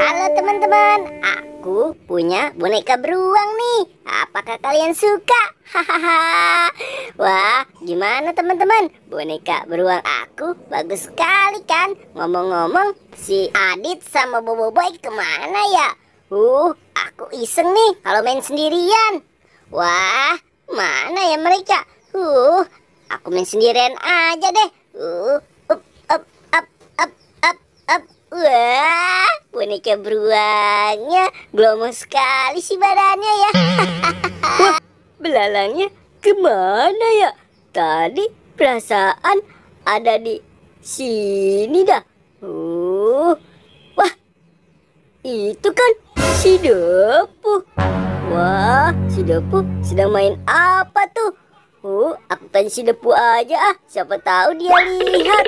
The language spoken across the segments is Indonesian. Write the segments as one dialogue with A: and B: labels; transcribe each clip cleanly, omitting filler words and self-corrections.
A: Halo teman-teman, aku punya boneka beruang nih. Apakah kalian suka? Hahaha. Wah, gimana teman-teman? Boneka beruang aku bagus sekali kan? Ngomong-ngomong, si Adit sama Bobo Boy kemana ya? Aku iseng nih kalau main sendirian. Wah, mana ya mereka? Aku main sendirian aja deh. Wah, boneka beruangnya glomos sekali sih badannya ya.
B: Wah, belalangnya kemana ya? Tadi perasaan ada di sini dah. Wah, itu kan si Depu. Wah, si Depu sedang main apa tuh? Aku tanya si Depu aja ah. Siapa tahu dia lihat.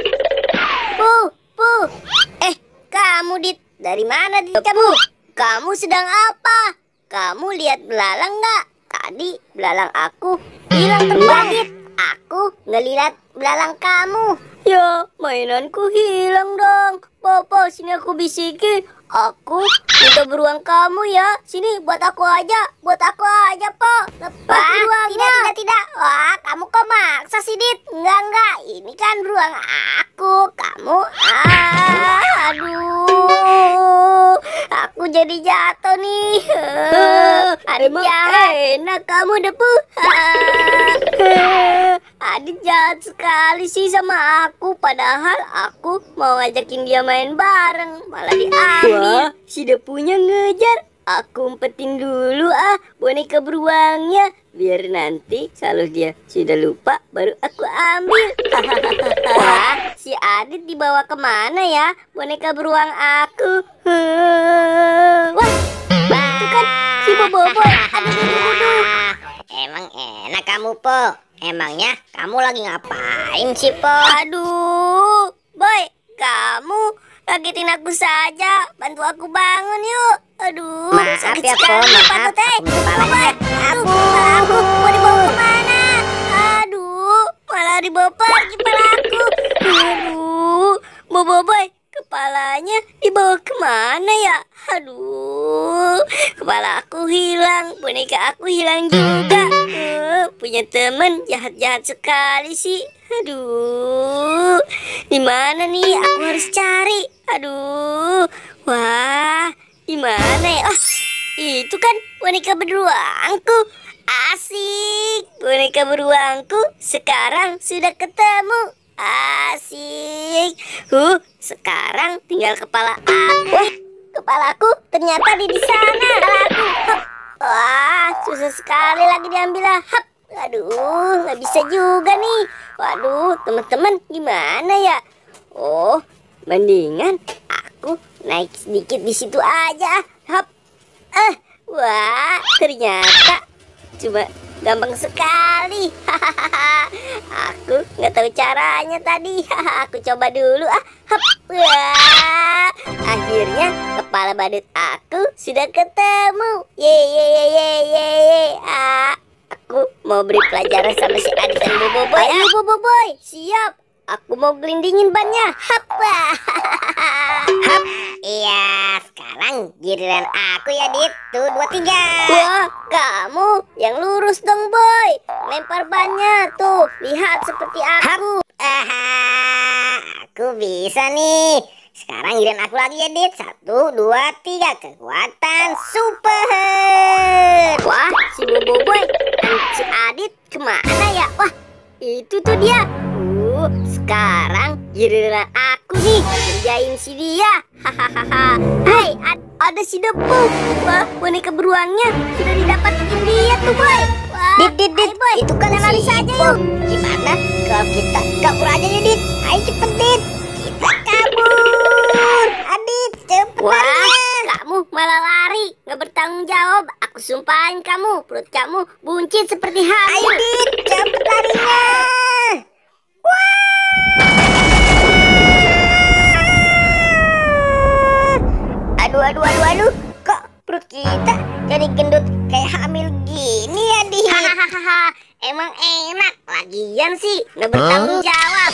A: Kamu Dit, dari mana Dit kamu? Kamu sedang apa? Kamu lihat belalang nggak? Tadi belalang aku hilang terbang Dit. Aku ngelihat belalang kamu.
B: Ya, mainanku hilang dong. Papa, sini aku bisikin. Aku minta beruang kamu ya. Sini buat aku aja, Po. Lepas beruangnya.
A: Tidak. Wah, kamu kok maksa sih Dit? Enggak. Ini kan beruang aku. Kamu, aduh. Aku jadi jatuh nih.
B: Emang enak kamu Depu.
A: Adit jahat sekali sih sama aku. Padahal aku mau ngajakin dia main bareng, malah diambil.
B: Wah, si Depunya ngejar. Aku umpetin dulu boneka beruangnya. Biar nanti kalau dia sudah lupa baru aku ambil.
A: Wah, si Adit dibawa kemana ya boneka beruang aku? Wah,
B: itu kan si Bobo Boy.
A: Aduh. Emang enak kamu, Po. Emangnya kamu lagi ngapain sih, Po?
B: Aduh, Boy, kamu kagetin aku saja. Bantu aku bangun yuk. Aduh,
A: Maaf ya, Po. Maaf.
B: Aku mau dibawa kemana? Aduh, malah dibawa pergi kepalaku. Aduh, Bobo Boy, kepalanya dibawa kemana ya? Aduh, kepala aku hilang, boneka aku hilang juga. Punya temen jahat-jahat sekali sih. Aduh, di mana nih? Aku harus cari. Aduh, wah, di mana ya? Itu kan boneka beruangku. Asik, boneka beruangku sekarang sudah ketemu. Asik. Sekarang tinggal kepala aku.
A: Kepalaku ternyata di sana. Wah, susah sekali lagi diambil. Aduh, nggak bisa juga nih. Waduh, teman-teman gimana ya?
B: Mendingan
A: Aku naik sedikit di situ aja. Wah, ternyata cuma gampang sekali. Aku nggak tahu caranya tadi. Aku coba dulu. Wah, akhirnya kepala badut aku sudah ketemu. Aku mau beri pelajaran sama si Adit dan Bobo Boy.
B: Ayo
A: Bobo Boy, siap. Aku mau gelindingin bannya. Iya, sekarang giliran aku ya Dit. Tuh, 2, 3. Wah, kamu yang lurus dong Boy. Lempar bannya. Tuh, lihat seperti aku. Aku bisa nih. Sekarang giliran aku lagi ya Dit. 1, 2, 3. Kekuatan super. Wah, si Bobo Boy dan si Adit kemana ya? Wah, itu tuh dia. Sekarang giliran aku nih kerjain si dia. Hai, ada si Depu. Wah, boneka beruangnya sudah didapatin dia tuh Boy. Wah, Dit,
B: Boy,
A: itu kan
B: kita lari
A: si
B: saja
A: Ipong.
B: yuk.
A: Gimana kalau kita kabur aja ya Dit? Ayo cepet Dit, kita kabur. Adit, cepet larinya.
B: Kamu malah lari, nggak bertanggung jawab. Aku sumpahin kamu, perut kamu buncit seperti hamil.
A: Ayo Dit, cepet larinya. Aduh, kok perut kita jadi gendut kayak hamil gini ya Dit?
B: Emang enak, lagian sih nggak bertanggung jawab.